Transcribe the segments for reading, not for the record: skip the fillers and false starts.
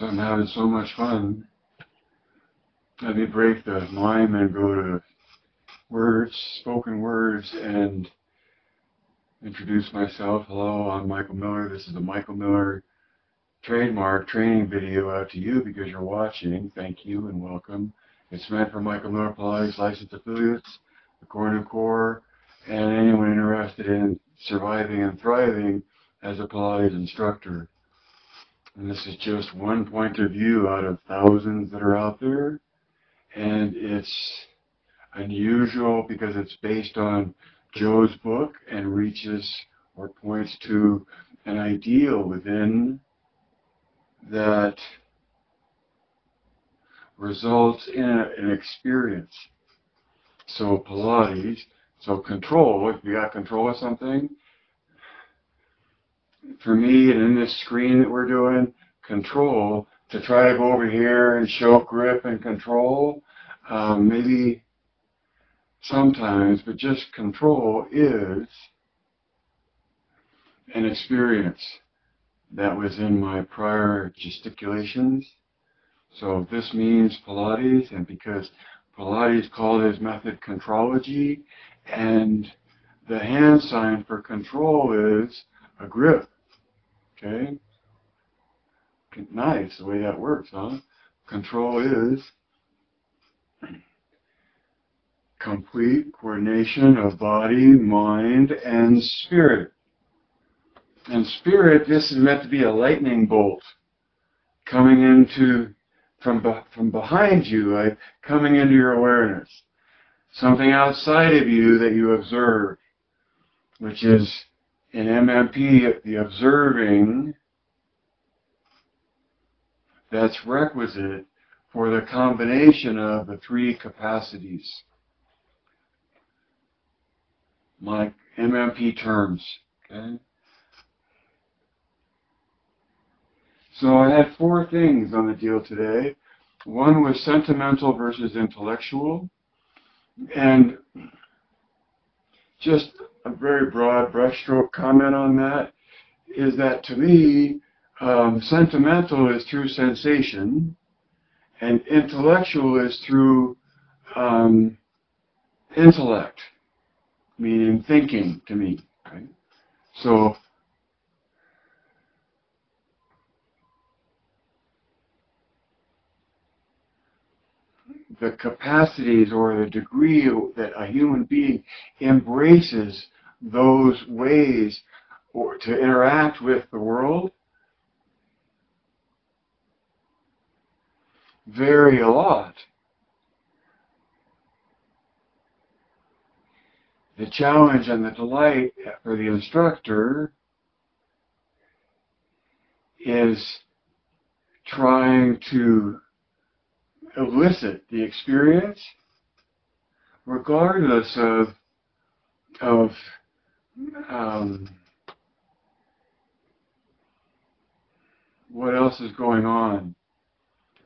So I'm having so much fun. Let me break the mime and go to words, spoken words, and introduce myself. Hello, I'm Michael Miller. This is the Michael Miller trademark training video out to you because you're watching. Thank you and welcome. It's meant for Michael Miller Pilates licensed affiliates, the Core and Core, and anyone interested in surviving and thriving as a Pilates instructor. And this is just one point of view out of thousands that are out there. And it's unusual because it's based on Joe's book and reaches or points to an ideal within that results in an experience. So Pilates, so control, if you got control of something, for me and in this screen that we're doing, control, to try to go over here and show grip and control, maybe sometimes, but just control is an experience that was in my prior gesticulations. So this means Pilates, and because Pilates called his method contrology, and the hand sign for control is a grip. Okay? Nice, the way that works, huh? Control is complete coordination of body, mind, and spirit. And spirit, this is meant to be a lightning bolt coming into from behind you, like coming into your awareness. Something outside of you that you observe, which is in MMP, the observing that's requisite for the combination of the three capacities. My MMP terms, okay? So I had four things on the deal today. One was sentimental versus intellectual, and just a very broad brushstroke comment on that is that to me, sentimental is through sensation, and intellectual is through intellect, meaning thinking to me. Right? So the capacities or the degree that a human being embraces those ways or to interact with the world vary a lot. The challenge and the delight for the instructor is trying to elicit the experience regardless of what else is going on.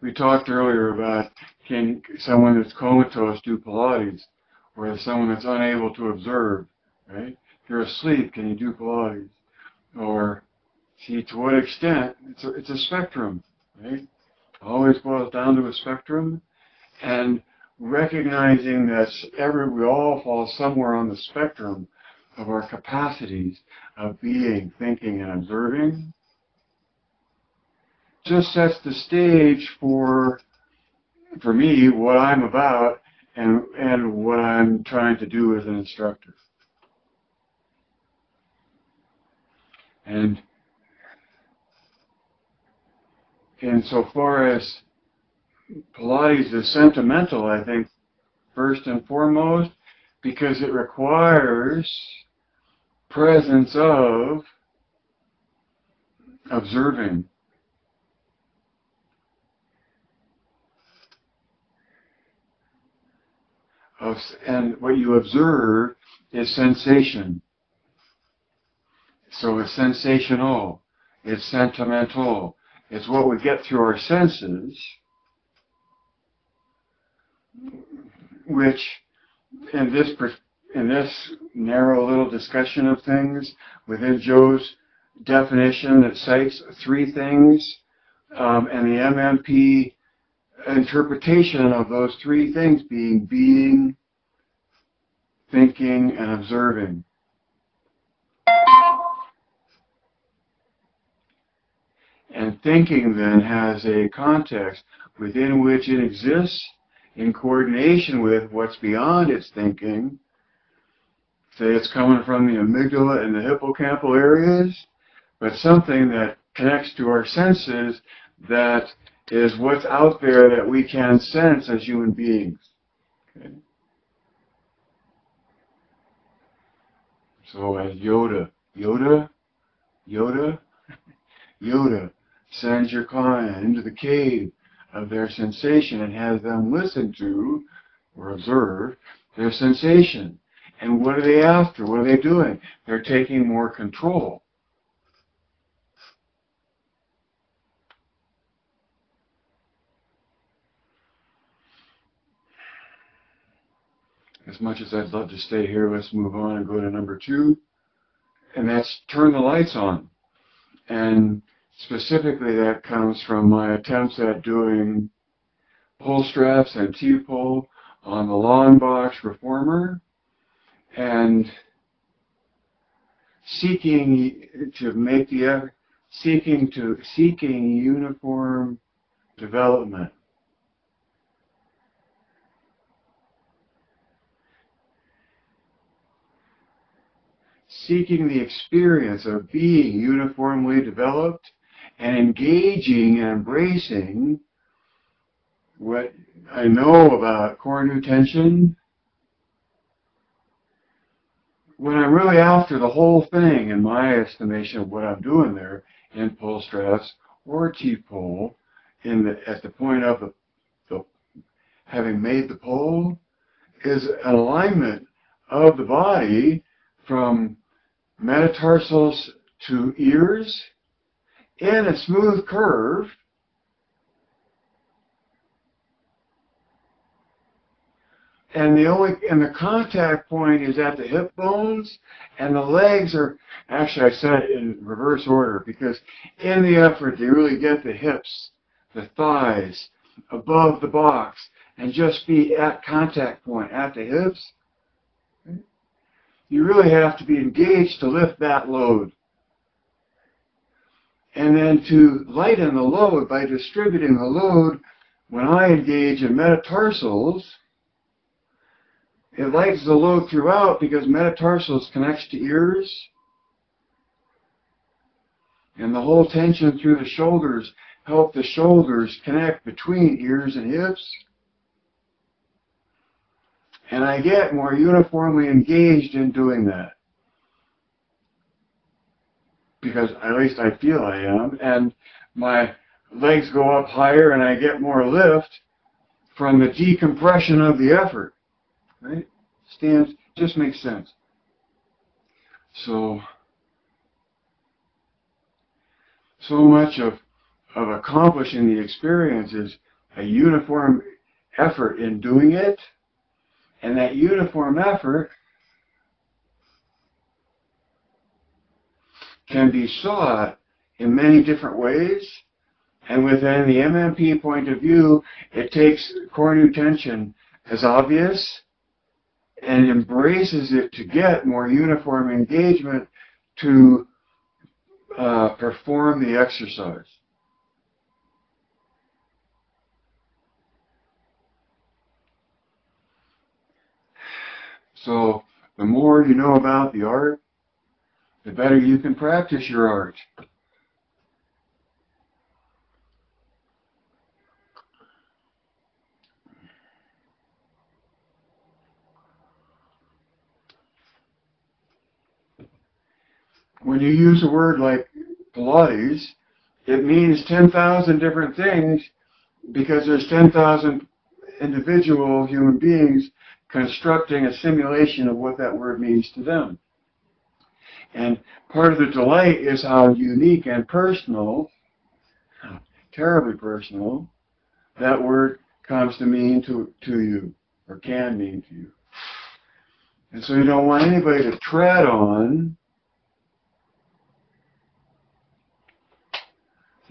We talked earlier about can someone that's comatose do Pilates, or someone that's unable to observe, right? If you're asleep, can you do Pilates? Or, see, to what extent? It's a spectrum, right? Always boils down to a spectrum, and recognizing that we all fall somewhere on the spectrum of our capacities of being, thinking, and observing just sets the stage for me, what I'm about and what I'm trying to do as an instructor. And insofar as Pilates is sentimental, I think, first and foremost, because it requires presence of observing. And what you observe is sensation. So it's sensational, it's sentimental, it's what we get through our senses, which in this narrow little discussion of things, within Joe's definition that cites three things, and the MMP interpretation of those three things being, thinking, and observing. And thinking then has a context within which it exists in coordination with what's beyond its thinking. Say it's coming from the amygdala and the hippocampal areas, but something that connects to our senses that is what's out there that we can sense as human beings. Okay? So as Yoda sends your client into the cave of their sensation and has them listen to or observe their sensation. And what are they after? What are they doing? They're taking more control. As much as I'd love to stay here, let's move on and go to number 2. And that's turn the lights on. And specifically that comes from my attempts at doing pull straps and T-pull on the long box reformer, and seeking to make the effort, seeking uniform development. Seeking the experience of being uniformly developed and engaging and embracing what I know about core new tension, when I'm really after the whole thing, in my estimation of what I'm doing there in pull straps or T-pull, at the point of the having made the pull, is an alignment of the body from metatarsals to ears in a smooth curve, and the contact point is at the hip bones, and the legs are, actually I said it in reverse order, because in the effort they really get the hips, the thighs, above the box, and just be at contact point at the hips. You really have to be engaged to lift that load. And then to lighten the load by distributing the load, when I engage in metatarsals, it lightens the load throughout because metatarsals connects to ears, and the whole tension through the shoulders help the shoulders connect between ears and hips. And I get more uniformly engaged in doing that, because at least I feel I am, and my legs go up higher and I get more lift from the decompression of the effort. Right? Just makes sense. So much of accomplishing the experience is a uniform effort in doing it, and that uniform effort can be sought in many different ways, and within the MMP point of view, it takes core new tension as obvious and embraces it to get more uniform engagement to perform the exercise. So the more you know about the art, the better you can practice your art. When you use a word like Pilates, it means 10,000 different things, because there's 10,000 individual human beings constructing a simulation of what that word means to them. And part of the delight is how unique and personal, terribly personal, that word comes to mean to you, or can mean to you. And so you don't want anybody to tread on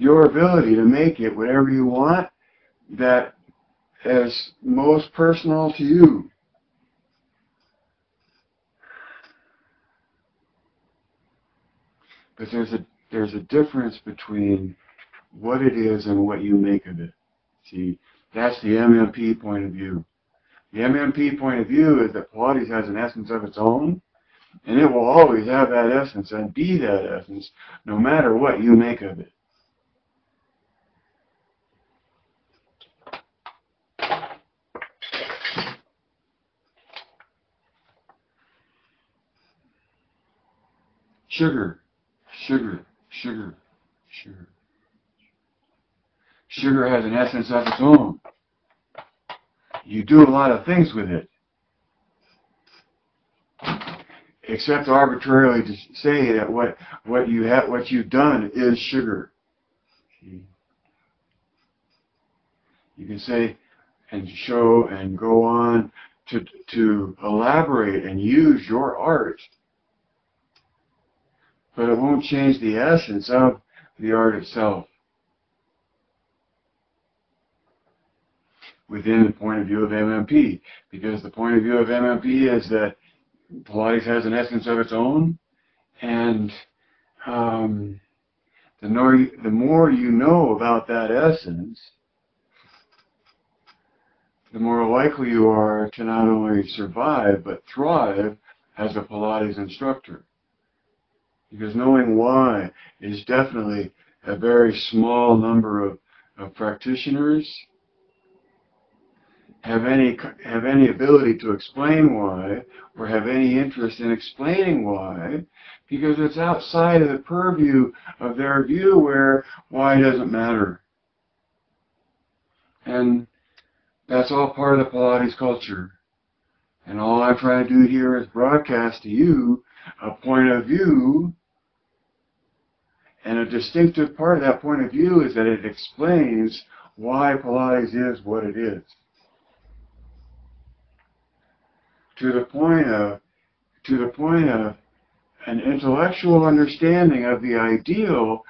your ability to make it whatever you want that is most personal to you. But there's a difference between what it is and what you make of it. See, that's the MMP point of view. The MMP point of view is that Pilates has an essence of its own, and it will always have that essence and be that essence no matter what you make of it. Sugar, sugar, sugar, sugar. Sugar has an essence of its own. You do a lot of things with it, except arbitrarily to say that what you've done is sugar. You can say and show and go on to elaborate and use your art, but it won't change the essence of the art itself within the point of view of MMP, because the point of view of MMP is that Pilates has an essence of its own, and the more you know about that essence, the more likely you are to not only survive but thrive as a Pilates instructor. Because knowing why is definitely a very small number of practitioners have any ability to explain why, or have any interest in explaining why, because it's outside of the purview of their view where why doesn't matter. And that's all part of the Pilates culture. And all I'm trying to do here is broadcast to you a point of view, and a distinctive part of that point of view is that it explains why Pilates is what it is. To the point of an intellectual understanding of the ideal,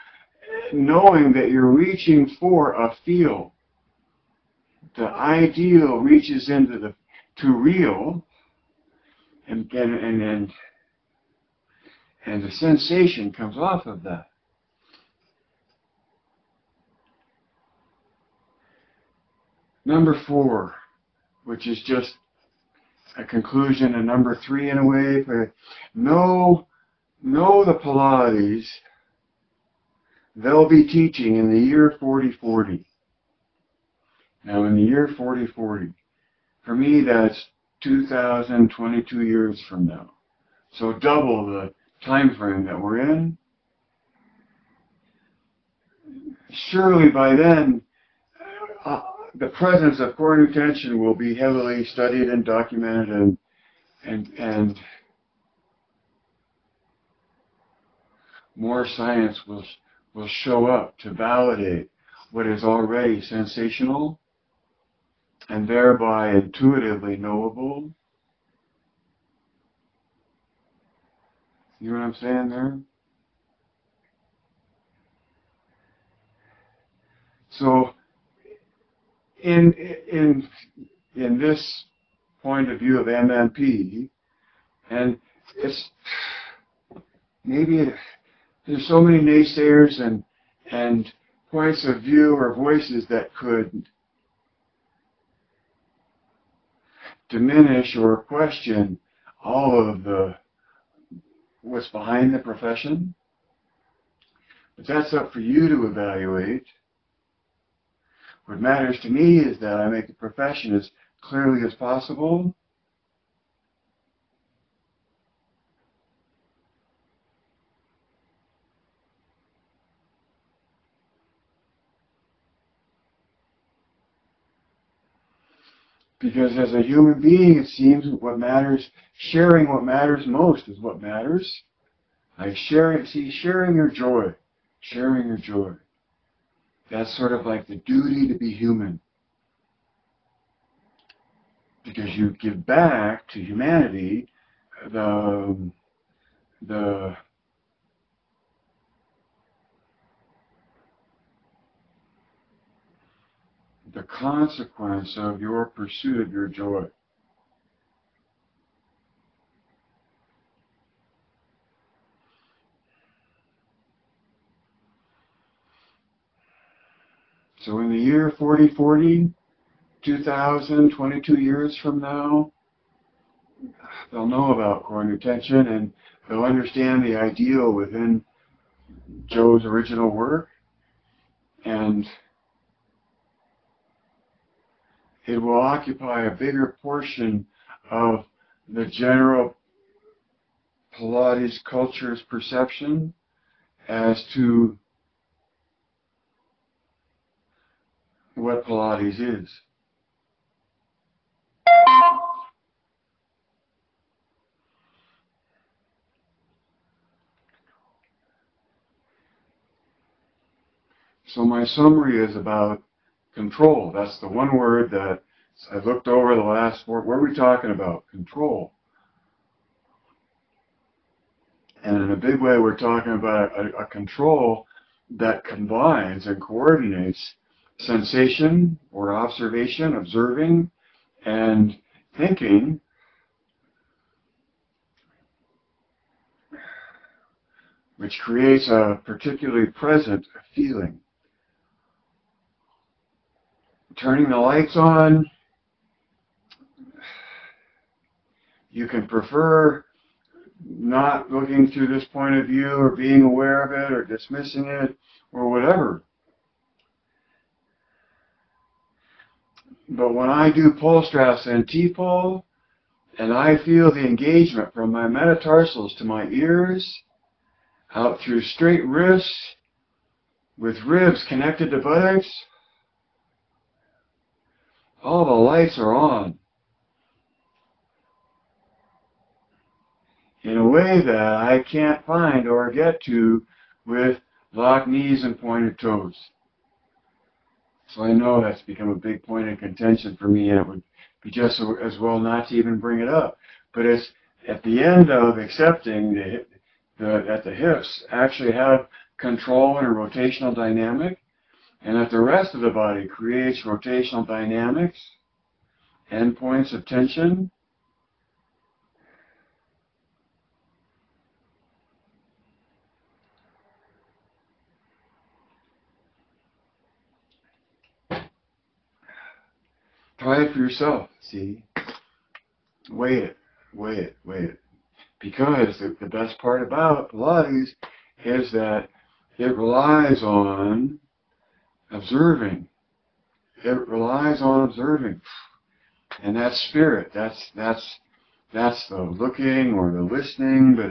knowing that you're reaching for a feel. The ideal reaches into to real, and the sensation comes off of that. Number 4, which is just a conclusion, and number 3 in a way, know the Pilates they'll be teaching in the year 4040. Now in the year 4040, for me that's 2022 years from now. So double the time frame that we're in. Surely by then, the presence of core new tension will be heavily studied and documented, and more science will show up to validate what is already sensational and thereby intuitively knowable. You know what I'm saying there? So in this point of view of MMP, and it's maybe there's so many naysayers and points of view or voices that could diminish or question all of what's behind the profession. But that's up for you to evaluate. What matters to me is that I make the profession as clearly as possible. Because as a human being, it seems what matters, sharing what matters most is what matters. Like sharing your joy. Sharing your joy. That's sort of like the duty to be human. Because you give back to humanity the the consequence of your pursuit of your joy. So in the year 4040, 2000, 22 years from now, they'll know about core intention and they'll understand the ideal within Joe's original work, and it will occupy a bigger portion of the general Pilates culture's perception as to what Pilates is. So my summary is about control. That's the one word that I looked over the last four. What are we talking about? Control. And in a big way, we're talking about a control that combines and coordinates sensation or observation, observing, and thinking, which creates a particularly present feeling. Turning the lights on, you can prefer not looking through this point of view or being aware of it or dismissing it or whatever. But when I do pull straps and T-pull, and I feel the engagement from my metatarsals to my ears, out through straight wrists, with ribs connected to buttocks, all the lights are on. In a way that I can't find or get to with locked knees and pointed toes. So I know that's become a big point of contention for me, and it would be just as well not to even bring it up. But it's at the end of accepting that the hips actually have control and a rotational dynamic, and that the rest of the body creates rotational dynamics, endpoints of tension. Try it for yourself, see? Weigh it, weigh it, weigh it. Because the best part about Pilates is that it relies on observing. It relies on observing. And that's spirit. That's the looking or the listening, but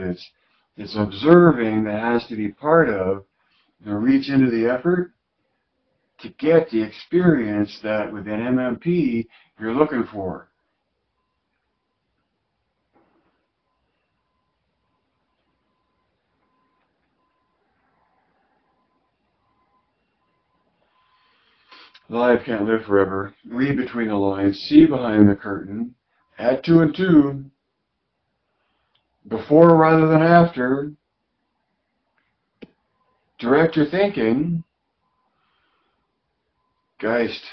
it's observing that has to be part of the reach into the effort to get the experience that within MMP you're looking for. Life can't live forever. Read between the lines, see behind the curtain, add 2 and 2, before rather than after, direct your thinking, Geist.